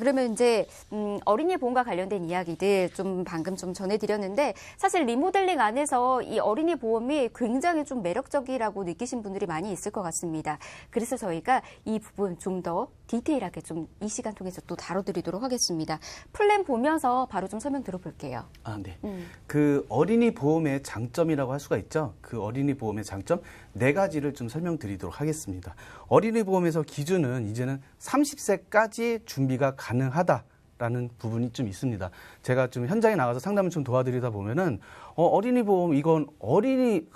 그러면 이제 어린이 보험과 관련된 이야기들 좀 방금 좀 전해드렸는데 사실 리모델링 안에서 이 어린이 보험이 굉장히 좀 매력적이라고 느끼신 분들이 많이 있을 것 같습니다. 그래서 저희가 이 부분 좀 더 디테일하게 좀 이 시간 통해서 또 다뤄드리도록 하겠습니다. 플랜 보면서 바로 좀 설명 들어볼게요. 네. 그 어린이 보험의 장점이라고 할 수가 있죠. 그 어린이 보험의 장점 4가지를 좀 설명드리도록 하겠습니다. 어린이 보험에서 기준은 이제는 30세까지 준비가 가능하다라는 부분이 좀 있습니다. 제가 좀 현장에 나가서 상담을 좀 도와드리다 보면은 어린이 보험 이건 어린이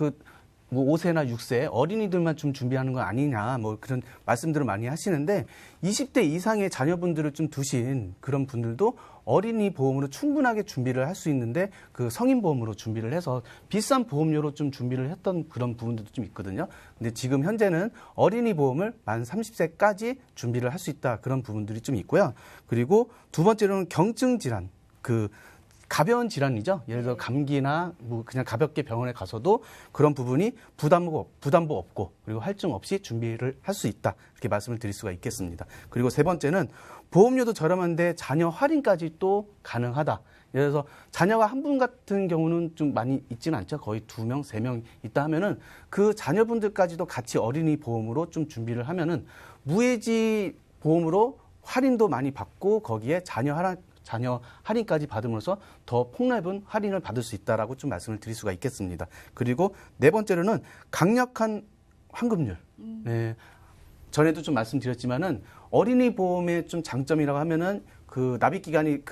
뭐 5세나 6세 어린이들만 좀 준비하는 거 아니냐 뭐 그런 말씀들을 많이 하시는데 20대 이상의 자녀분들을 좀 두신 그런 분들도 어린이 보험으로 충분하게 준비를 할 수 있는데 그 성인 보험으로 준비를 해서 비싼 보험료로 좀 준비를 했던 그런 부분들도 좀 있거든요. 근데 지금 현재는 어린이 보험을 만 30세까지 준비를 할 수 있다 그런 부분들이 좀 있고요. 그리고 두 번째로는 경증 질환 가벼운 질환이죠. 예를 들어 감기나 뭐 그냥 가볍게 병원에 가서도 그런 부분이 부담도 없고 그리고 할증 없이 준비를 할 수 있다. 이렇게 말씀을 드릴 수가 있겠습니다. 그리고 세 번째는 보험료도 저렴한데 자녀 할인까지 또 가능하다. 예를 들어서 자녀가 한 분 같은 경우는 좀 많이 있지는 않죠. 거의 2명, 3명 있다 하면은 그 자녀분들까지도 같이 어린이 보험으로 좀 준비를 하면은 무해지 보험으로 할인도 많이 받고 거기에 자녀 할인까지 받음으로써 더 폭넓은 할인을 받을 수 있다라고 좀 말씀을 드릴 수가 있겠습니다. 그리고 네 번째로는 강력한 환급률. 네. 전에도 좀 말씀드렸지만은 어린이 보험의 좀 장점이라고 하면은 그 납입 기간이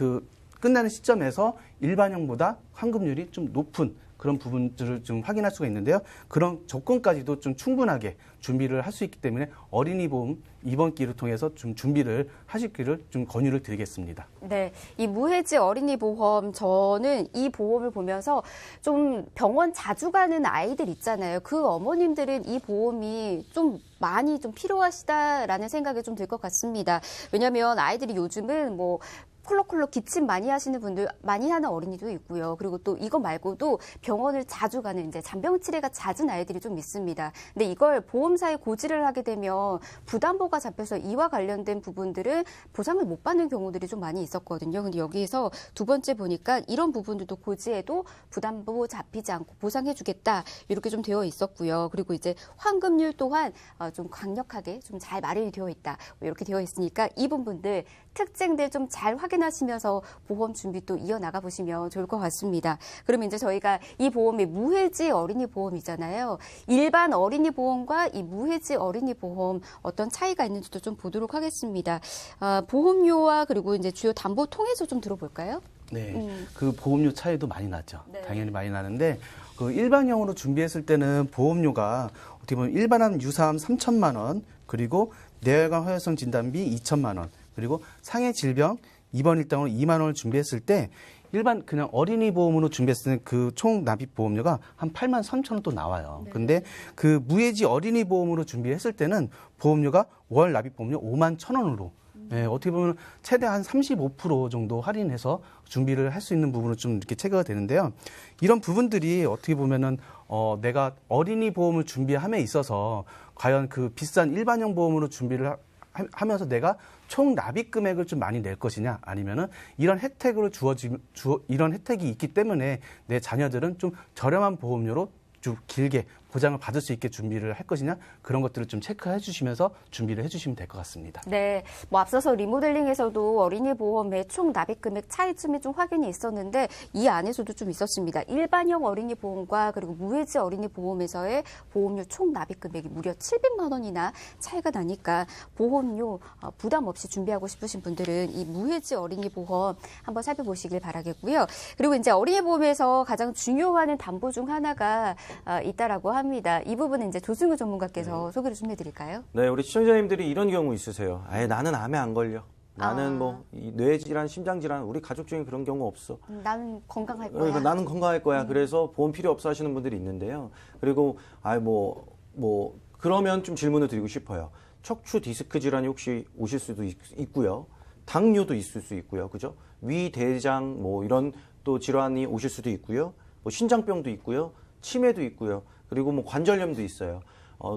끝나는 시점에서 일반형보다 환급률이 좀 높은 그런 부분들을 좀 확인할 수가 있는데요. 그런 조건까지도 좀 충분하게 준비를 할 수 있기 때문에 어린이 보험 이번 기회를 통해서 좀 준비를 하시기를 좀 권유를 드리겠습니다. 네, 이 무해지 어린이 보험 저는 이 보험을 보면서 좀 병원 자주 가는 아이들 있잖아요. 그 어머님들은 이 보험이 좀 많이 좀 필요하시다라는 생각이 좀 들 것 같습니다. 왜냐하면 아이들이 요즘은 뭐 콜록콜록 기침 많이 하시는 분들, 많이 하는 어린이도 있고요. 그리고 또 이거 말고도 병원을 자주 가는 이제 잔병 치레가 잦은 아이들이 좀 있습니다. 근데 이걸 보험사에 고지를 하게 되면 부담보가 잡혀서 이와 관련된 부분들은 보상을 못 받는 경우들이 좀 많이 있었거든요. 근데 여기에서 두 번째 보니까 이런 부분들도 고지해도 부담보 잡히지 않고 보상해주겠다 이렇게 좀 되어 있었고요. 그리고 이제 환급률 또한 좀 강력하게 좀 잘 마련이 되어 있다 이렇게 되어 있으니까 이 부분들 특징들 좀 잘 확인하시면서 보험 준비 또 이어나가 보시면 좋을 것 같습니다. 그러면 이제 저희가 이 보험이 무해지 어린이 보험이잖아요. 일반 어린이 보험과 이 무해지 어린이 보험 어떤 차이가 있는지도 좀 보도록 하겠습니다. 보험료와 그리고 이제 주요 담보 통해서 좀 들어볼까요? 네, 그 보험료 차이도 많이 나죠. 네. 당연히 많이 나는데 그 일반형으로 준비했을 때는 보험료가 어떻게 보면 일반암 유사암 3천만 원 그리고 뇌혈관 허혈성 진단비 2천만 원 그리고 상해 질병 입원 일당으로 2만 원을 준비했을 때 일반 그냥 어린이 보험으로 준비했을 때 그 총 납입 보험료가 한 8만 3천 원 또 나와요. 네. 근데 그 무해지 어린이 보험으로 준비했을 때는 보험료가 월 납입 보험료 5만 1천 원으로 네, 어떻게 보면 최대 한 35% 정도 할인해서 준비를 할 수 있는 부분으로 좀 이렇게 체계가 되는데요. 이런 부분들이 어떻게 보면은 내가 어린이 보험을 준비함에 있어서 과연 그 비싼 일반형 보험으로 준비를 하면서 내가 총 납입 금액을 좀 많이 낼 것이냐 아니면은 이런 혜택으로 이런 혜택이 있기 때문에 내 자녀들은 좀 저렴한 보험료로 좀 길게 보장을 받을 수 있게 준비를 할 것이냐 그런 것들을 좀 체크해 주시면서 준비를 해 주시면 될 것 같습니다. 네, 뭐 앞서서 리모델링에서도 어린이 보험의 총 납입 금액 차이점이 좀 확인이 있었는데 이 안에서도 좀 있었습니다. 일반형 어린이 보험과 그리고 무해지 어린이 보험에서의 보험료 총 납입 금액이 무려 700만 원이나 차이가 나니까 보험료 부담 없이 준비하고 싶으신 분들은 이 무해지 어린이 보험 한번 살펴보시길 바라겠고요. 그리고 이제 어린이 보험에서 가장 중요한 담보 중 하나가 있다라고 합니다. 이 부분은 이제 조승우 전문가께서 소개를 좀 해드릴까요? 네, 우리 시청자님들이 이런 경우 있으세요. 아예 나는 암에 안 걸려. 나는 뭐 뇌질환, 심장질환, 우리 가족 중에 그런 경우 없어. 나는 건강할 거야. 그러니까 나는 건강할 거야. 그래서 보험 필요 없어 하시는 분들이 있는데요. 그리고 그러면 좀 질문을 드리고 싶어요. 척추 디스크 질환이 혹시 오실 수도 있고요. 당뇨도 있을 수 있고요. 그죠? 위, 대장 뭐 이런 또 질환이 오실 수도 있고요. 뭐 신장병도 있고요. 치매도 있고요. 그리고 뭐 관절염도 있어요.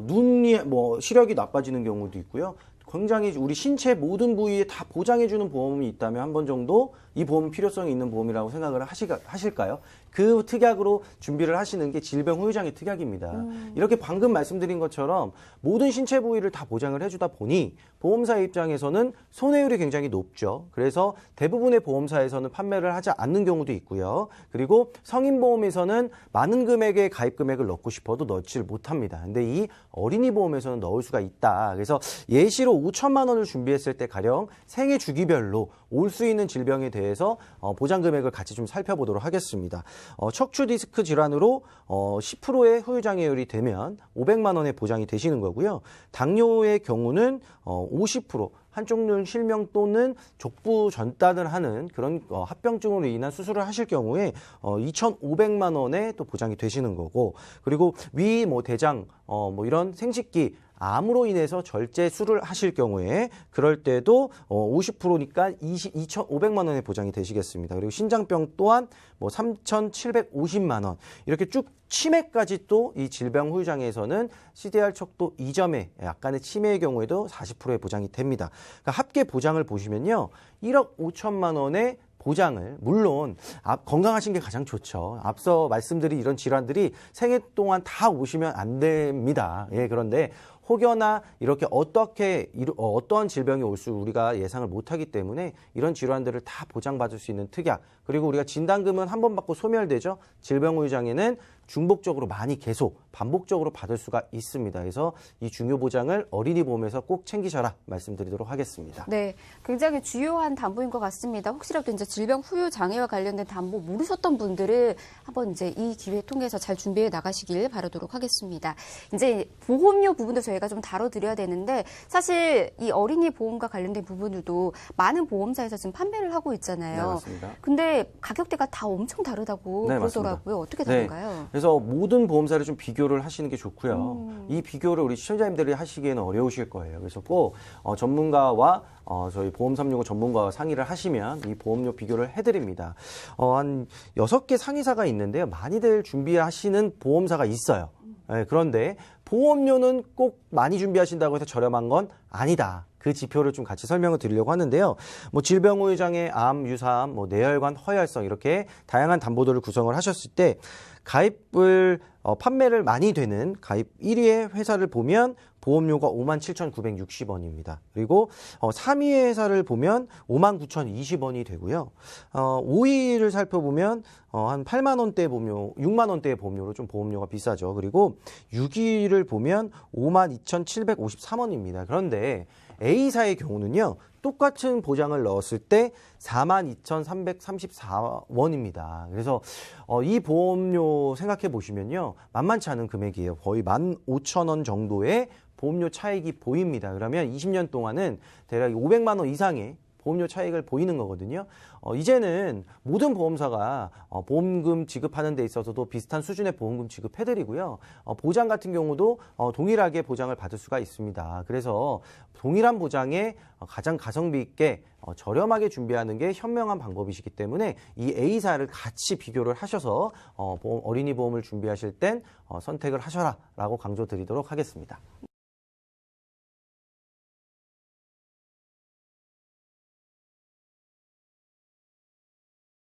눈이 뭐 시력이 나빠지는 경우도 있고요. 굉장히 우리 신체 모든 부위에 다 보장해주는 보험이 있다면 한 번 정도 이 보험 필요성이 있는 보험이라고 생각을 하실까요? 그 특약으로 준비를 하시는 게 질병 후유장애 특약입니다. 이렇게 방금 말씀드린 것처럼 모든 신체 부위를 다 보장을 해주다 보니 보험사의 입장에서는 손해율이 굉장히 높죠. 그래서 대부분의 보험사에서는 판매를 하지 않는 경우도 있고요. 그리고 성인보험에서는 많은 금액의 가입 금액을 넣고 싶어도 넣지를 못합니다. 근데 이 어린이 보험에서는 넣을 수가 있다. 그래서 예시로 5천만 원을 준비했을 때 가령 생애 주기별로 올 수 있는 질병에 대해서 보장 금액을 같이 좀 살펴보도록 하겠습니다. 척추 디스크 질환으로 10%의 후유장애율이 되면 500만 원의 보장이 되시는 거고요. 당뇨의 경우는 50% 한쪽 눈 실명 또는 족부 전단을 하는 그런 합병증으로 인한 수술을 하실 경우에 2,500만 원에 또 보장이 되시는 거고, 그리고 위, 대장, 이런 생식기 암으로 인해서 절제술을 하실 경우에 그럴 때도 50%니까 2,500만 원의 보장이 되시겠습니다. 그리고 신장병 또한 3,750만 원 이렇게 쭉 치매까지 또 이 질병 후유장애에서는 CDR 척도 이점에 약간의 치매의 경우에도 40%의 보장이 됩니다. 그러니까 합계 보장을 보시면요. 1억 5천만 원의 보장을, 물론 건강하신 게 가장 좋죠. 앞서 말씀드린 이런 질환들이 생애 동안 다 오시면 안 됩니다. 그런데 혹여나 이렇게 어떠한 질병이 올 수 우리가 예상을 못하기 때문에 이런 질환들을 다 보장받을 수 있는 특약, 그리고 우리가 진단금은 한 번 받고 소멸되죠. 질병 후유장애는 중복적으로 많이 계속 반복적으로 받을 수가 있습니다. 그래서 이 중요 보장을 어린이 보험에서 꼭 챙기셔라 말씀드리도록 하겠습니다. 네, 굉장히 주요한 담보인 것 같습니다. 혹시라도 이제 질병 후유 장애와 관련된 담보 모르셨던 분들은 한번 이제 이 기회 통해서 잘 준비해 나가시길 바라도록 하겠습니다. 이제 보험료 부분도 저희가 좀 다뤄드려야 되는데, 사실 이 어린이 보험과 관련된 부분들도 많은 보험사에서 지금 판매를 하고 있잖아요. 네, 맞습니다. 근데 가격대가 다 엄청 다르다고 네, 그러더라고요. 맞습니다. 어떻게 다른가요? 그래서 모든 보험사를 좀 비교를 하시는 게 좋고요. 이 비교를 우리 시청자님들이 하시기에는 어려우실 거예요. 그래서 꼭 전문가와 저희 보험 365 전문가와 상의를 하시면 이 보험료 비교를 해드립니다. 한 6개 상위사가 있는데요. 많이들 준비하시는 보험사가 있어요. 그런데 보험료는 꼭 많이 준비하신다고 해서 저렴한 건 아니다. 그 지표를 좀 같이 설명을 드리려고 하는데요. 질병 후유장애, 암, 유사암, 뇌혈관, 허혈성 이렇게 다양한 담보들을 구성을 하셨을 때 가입을 판매를 많이 되는 가입 1위의 회사를 보면 보험료가 57,960원입니다. 그리고 3위의 회사를 보면 59,020원이 되고요. 5위를 살펴보면 한 8만 원대 보험료, 6만 원대의 보험료로 좀 보험료가 비싸죠. 그리고 6위를 보면 52,753원입니다. 그런데 A사의 경우는요. 똑같은 보장을 넣었을 때 42,334원입니다. 그래서 이 보험료 생각해 보시면요. 만만치 않은 금액이에요. 거의 15,000원 정도의 보험료 차익이 보입니다. 그러면 20년 동안은 대략 500만 원 이상의 보험료 차익을 보이는 거거든요. 이제는 모든 보험사가 보험금 지급하는 데 있어서도 비슷한 수준의 보험금 지급해드리고요. 보장 같은 경우도 동일하게 보장을 받을 수가 있습니다. 그래서 동일한 보장에 가장 가성비 있게 저렴하게 준비하는 게 현명한 방법이시기 때문에 이 A사를 같이 비교를 하셔서 어린이 보험을 준비하실 땐 선택을 하셔라 라고 강조드리도록 하겠습니다.